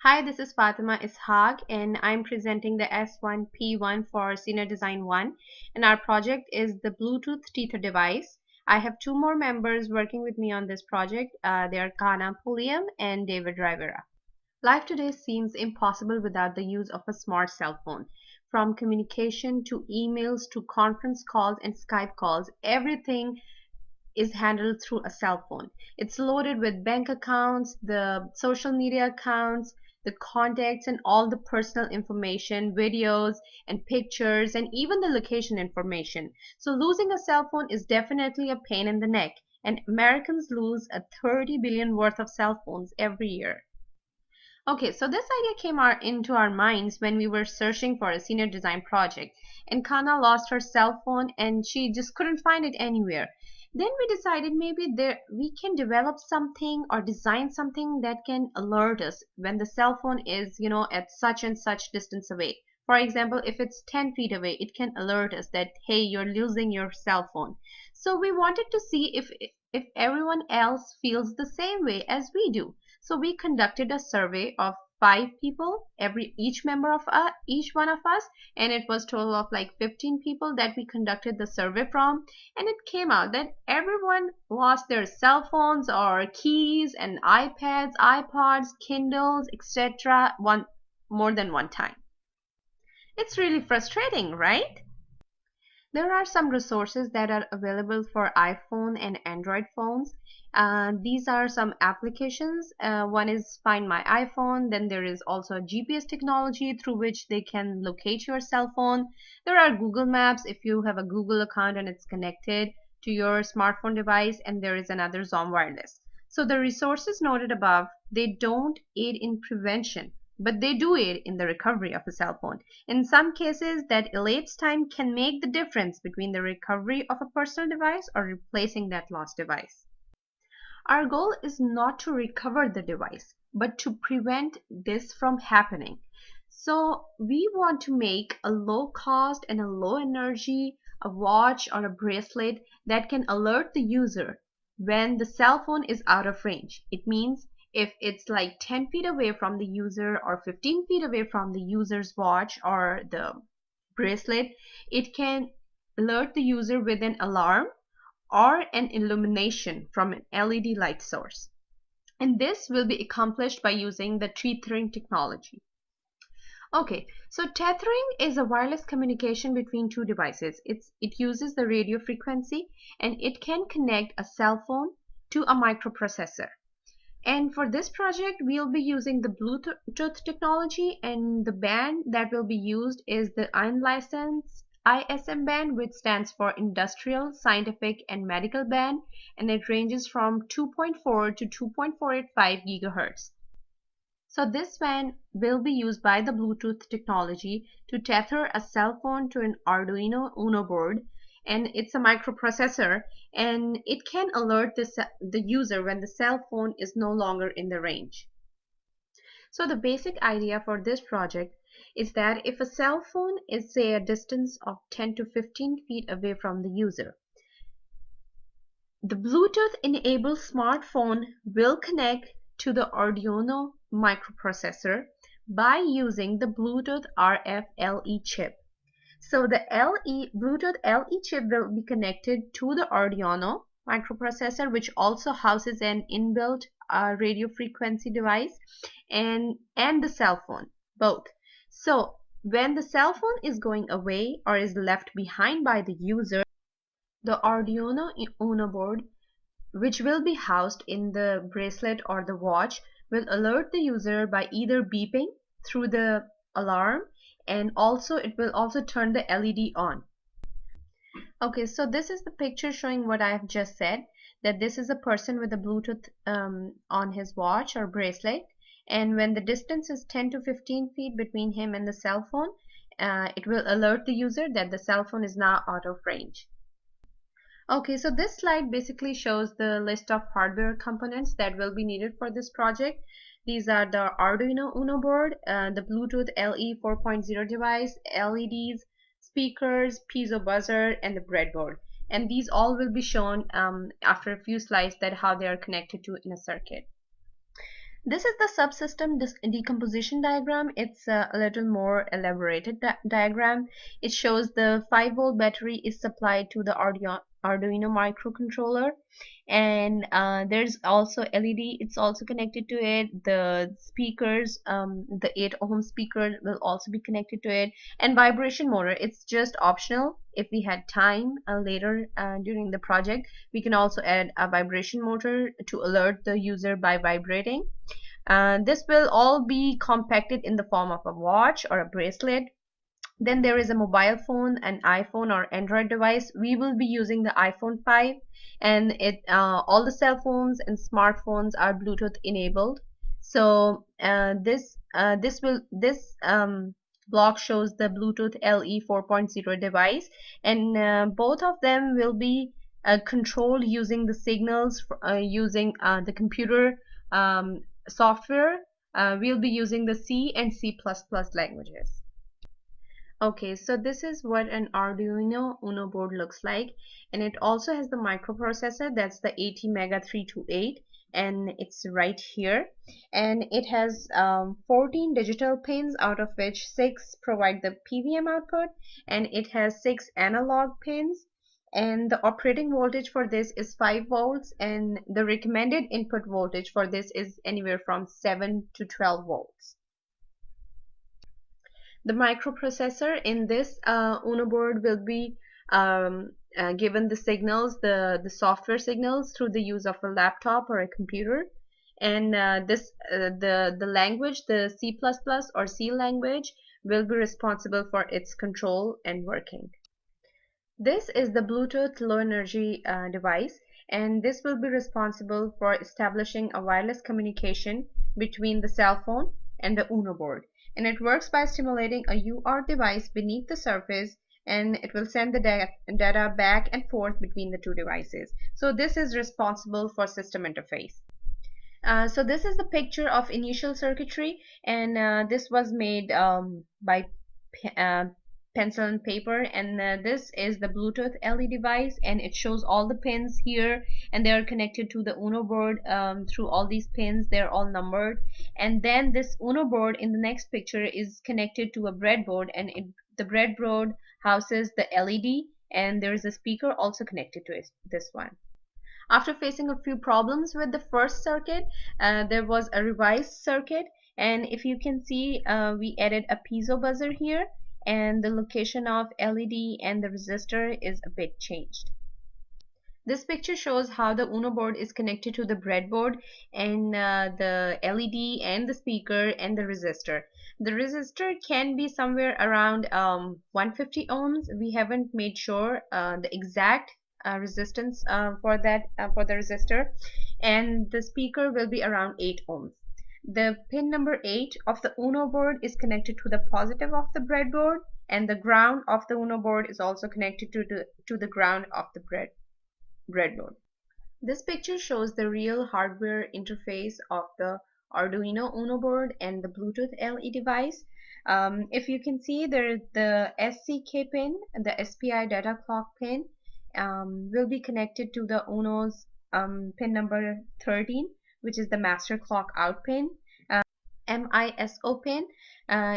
Hi, this is Fatima Ishaq, and I'm presenting the S1P1 for Senior Design 1, and our project is the Bluetooth Tether device. I have two more members working with me on this project. They are Kana Pulliam and David Rivera. Life today seems impossible without the use of a smart cell phone. From communication to emails to conference calls and Skype calls, everything is handled through a cell phone. It's loaded with bank accounts, the social media accounts, the contacts, and all the personal information, videos, and pictures, and even the location information. So losing a cell phone is definitely a pain in the neck, and Americans lose a 30 billion worth of cell phones every year. Okay, so this idea came into our minds when we were searching for a senior design project, and Kana lost her cell phone and she just couldn't find it anywhere. Then we decided maybe we can develop something or design something that can alert us when the cell phone is, at such and such distance away. For example, if it's 10 feet away, it can alert us that, hey, you're losing your cell phone. So we wanted to see if everyone else feels the same way as we do. So we conducted a survey of 5 people, each one of us, and it was total of like 15 people that we conducted the survey from, and it came out that everyone lost their cell phones or keys and iPads, iPods, Kindles, etc. more than one time. It's really frustrating, right? There are some resources that are available for iPhone and Android phones. These are some applications. One is Find My iPhone. Then there is also GPS technology through which they can locate your cell phone. There are Google Maps if you have a Google account and it's connected to your smartphone device. And there is another Zoom Wireless. So the resources noted above, they don't aid in prevention, but they do aid in the recovery of a cell phone. In some cases, that elapsed time can make the difference between the recovery of a personal device or replacing that lost device. Our goal is not to recover the device, but to prevent this from happening. So we want to make a low cost and a low energy, a watch or a bracelet that can alert the user when the cell phone is out of range. It means if it's like 10 feet away from the user or 15 feet away from the user's watch or the bracelet, it can alert the user with an alarm or an illumination from an LED light source. And this will be accomplished by using the tethering technology. Okay, so tethering is a wireless communication between two devices. It uses the radio frequency and it can connect a cell phone to a microprocessor. And for this project, we'll be using the Bluetooth technology, and the band that will be used is the unlicensed ISM band, which stands for Industrial, Scientific, and Medical band, and it ranges from 2.4 to 2.485 gigahertz. So this band will be used by the Bluetooth technology to tether a cell phone to an Arduino Uno board, and it's a microprocessor, and it can alert the user when the cell phone is no longer in the range. So the basic idea for this project is that if a cell phone is, say, a distance of 10 to 15 feet away from the user, the Bluetooth enabled smartphone will connect to the Arduino microprocessor by using the Bluetooth RF LE chip. So the Bluetooth LE chip will be connected to the Arduino microprocessor, which also houses an inbuilt radio frequency device, and the cell phone, both. So when the cell phone is going away or is left behind by the user, the Arduino Uno board, which will be housed in the bracelet or the watch, will alert the user by either beeping through the alarm, and also it will also turn the LED on. Okay, so this is the picture showing what I have just said, that this is a person with a Bluetooth on his watch or bracelet, and when the distance is 10 to 15 feet between him and the cell phone, it will alert the user that the cell phone is now out of range. Okay, so this slide basically shows the list of hardware components that will be needed for this project. These are the Arduino Uno board, the Bluetooth EE480 device, LEDs, speakers, piezo buzzer, and the breadboard. And these all will be shown after a few slides that how they are connected to in a circuit. This is the subsystem decomposition diagram. It's a little more elaborated diagram. It shows the 5-volt battery is supplied to the Arduino microcontroller, and there's also LED. It's also connected to it. The speakers, the 8-ohm speaker will also be connected to it, and vibration motor. It's just optional. If we had time later during the project, we can also add a vibration motor to alert the user by vibrating. This will all be compacted in the form of a watch or a bracelet. Then there is a mobile phone, an iPhone or Android device. We will be using the iPhone 5, and all the cell phones and smartphones are Bluetooth enabled. So this block shows the Bluetooth LE4.0 device, and both of them will be controlled using the signals using the computer software. We'll be using the C and C++ languages. Okay, so this is what an Arduino Uno board looks like, and it also has the microprocessor. That's the ATmega328, and it's right here. And it has 14 digital pins, out of which 6 provide the PWM output, and it has 6 analog pins. And the operating voltage for this is 5 volts, and the recommended input voltage for this is anywhere from 7 to 12 volts. The microprocessor in this Uno board will be given the signals, the software signals, through the use of a laptop or a computer. And the language, the C++ or C language, will be responsible for its control and working. This is the Bluetooth low energy device, and this will be responsible for establishing a wireless communication between the cell phone and the Uno board. And it works by stimulating a UART device beneath the surface, and it will send the data back and forth between the two devices. So this is responsible for system interface. So this is the picture of initial circuitry, and this was made by pencil and paper, and this is the Bluetooth LED device, and it shows all the pins here, and they are connected to the Uno board through all these pins. They're all numbered, and then this Uno board in the next picture is connected to a breadboard, and the breadboard houses the LED, and there is a speaker also connected to this one. After facing a few problems with the first circuit, there was a revised circuit, and if you can see, we added a piezo buzzer here, and the location of LED and the resistor is a bit changed. This picture shows how the Uno board is connected to the breadboard, and the LED and the speaker and the resistor. The resistor can be somewhere around 150 ohms. We haven't made sure the exact resistance for the resistor, and the speaker will be around 8 ohms. The pin number 8 of the Uno board is connected to the positive of the breadboard, and the ground of the Uno board is also connected to the ground of the breadboard. This picture shows the real hardware interface of the Arduino Uno board and the Bluetooth LE device. If you can see, there the SCK pin, the SPI data clock pin, will be connected to the Uno's pin number 13, which is the master clock out pin. MISO pin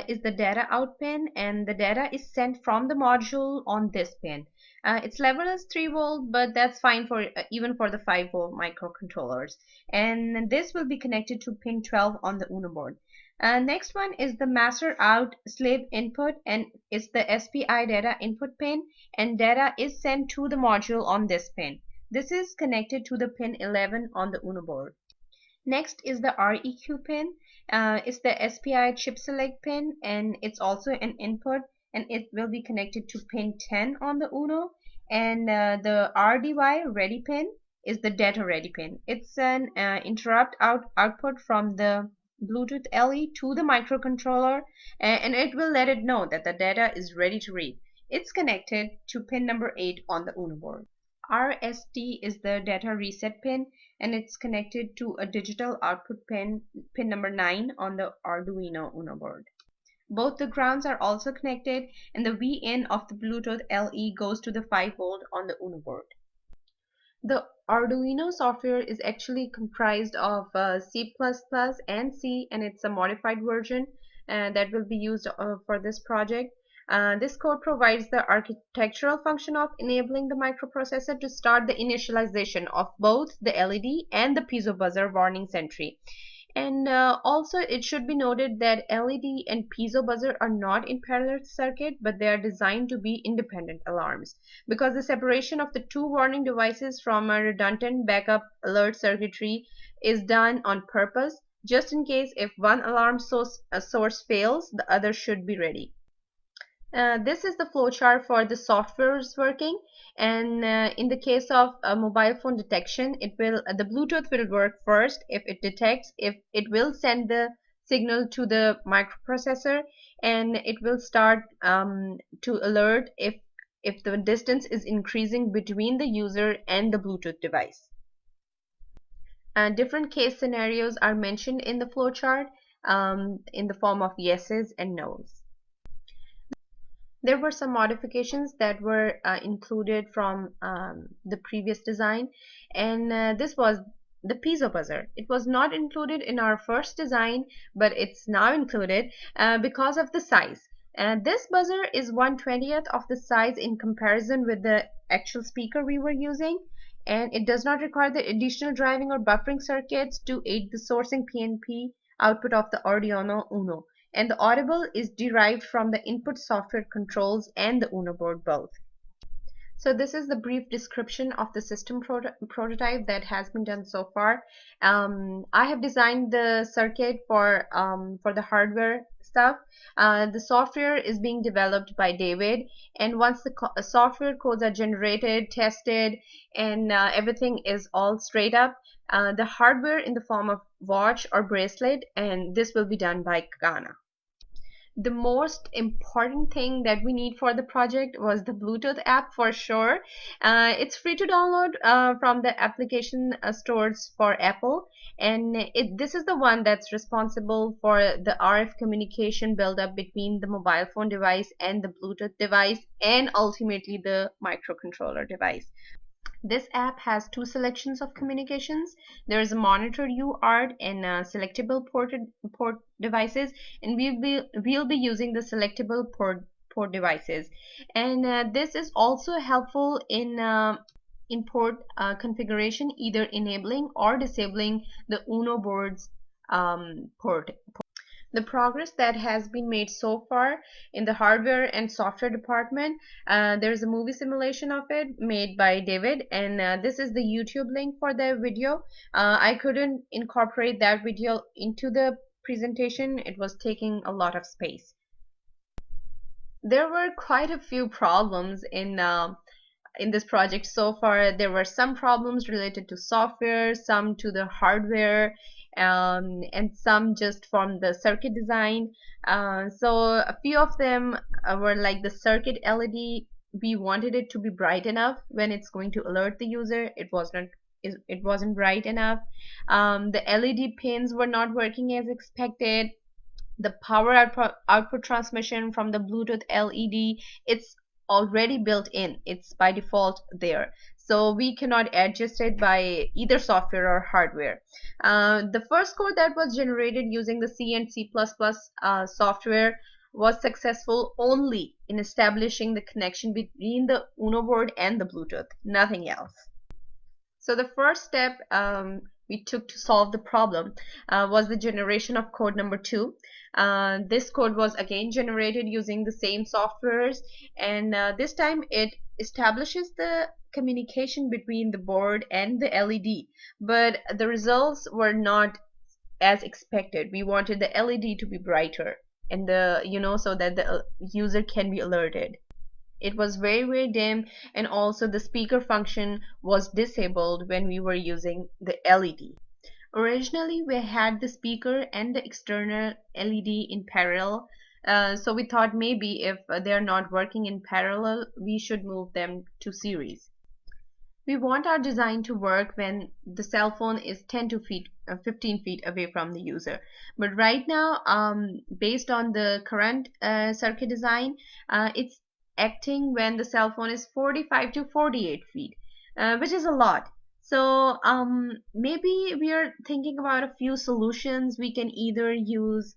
is the data out pin, and the data is sent from the module on this pin. Its level is 3 volt, but that's fine for even for the 5 volt microcontrollers. And this will be connected to pin 12 on the Uno board. Next one is the master out slave input, and it's the SPI data input pin, and data is sent to the module on this pin. This is connected to the pin 11 on the Uno board. Next is the REQ pin. It's the SPI chip select pin, and it's also an input, and it will be connected to pin 10 on the Uno. And the RDY ready pin is the data ready pin. It's an interrupt output from the Bluetooth LE to the microcontroller, and it will let it know that the data is ready to read. It's connected to pin number 8 on the Uno board. RST is the data reset pin, and it's connected to a digital output pin number 9 on the Arduino Uno board. Both the grounds are also connected, and the VIN of the Bluetooth LE goes to the 5 volt on the Uno board. The Arduino software is actually comprised of C++ and C, and it's a modified version that will be used for this project. This code provides the architectural function of enabling the microprocessor to start the initialization of both the LED and the piezo buzzer warning sentry. And also it should be noted that LED and piezo buzzer are not in parallel circuit, but they are designed to be independent alarms, because the separation of the two warning devices from a redundant backup alert circuitry is done on purpose, just in case if one alarm source fails, the other should be ready. This is the flowchart for the software's working, and in the case of mobile phone detection, the Bluetooth will work first. If it detects, if it will send the signal to the microprocessor, and it will start to alert if the distance is increasing between the user and the Bluetooth device. Different case scenarios are mentioned in the flowchart in the form of yeses and nos. There were some modifications that were included from the previous design, and this was the piezo buzzer. It was not included in our first design, but it's now included because of the size. This buzzer is 1/20th of the size in comparison with the actual speaker we were using, and it does not require the additional driving or buffering circuits to aid the sourcing PNP output of the Arduino Uno, and the audible is derived from the input software controls and the Uno board both. So this is the brief description of the system prototype that has been done so far. I have designed the circuit for the hardware stuff. The software is being developed by David, and once the software codes are generated, tested, and everything is all straight up, the hardware in the form of watch or bracelet, and this will be done by Ghana. The most important thing that we need for the project was the Bluetooth app for sure. It's free to download from the application stores for Apple, and this is the one that's responsible for the RF communication buildup between the mobile phone device and the Bluetooth device, and ultimately the microcontroller device. This app has two selections of communications. There is a monitor UART and selectable port devices, and we'll be using the selectable port devices. And this is also helpful in port configuration, either enabling or disabling the Uno board's port. The progress that has been made so far in the hardware and software department, there's a movie simulation of it made by David, and this is the YouTube link for the video. I couldn't incorporate that video into the presentation. It was taking a lot of space. There were quite a few problems in this project so far. There were some problems related to software, some to the hardware, and some just from the circuit design. So a few of them were like the circuit LED. We wanted it to be bright enough when it's going to alert the user. It wasn't bright enough. The LED pins were not working as expected. The power output transmission from the Bluetooth LED, it's already built in. It's by default there. So we cannot adjust it by either software or hardware. The first code that was generated using the C and C++ software was successful only in establishing the connection between the Uno board and the Bluetooth, nothing else. So the first step we took to solve the problem was the generation of code number 2. This code was again generated using the same softwares, and this time it establishes the communication between the board and the LED, but the results were not as expected. We wanted the LED to be brighter, and so that the user can be alerted. It was very dim, and also the speaker function was disabled when we were using the LED. Originally we had the speaker and the external LED in parallel, so we thought maybe if they're not working in parallel, we should move them to series. We want our design to work when the cell phone is 15 feet away from the user. But right now, based on the current circuit design, it's acting when the cell phone is 45 to 48 feet. which is a lot. So maybe we are thinking about a few solutions. We can either use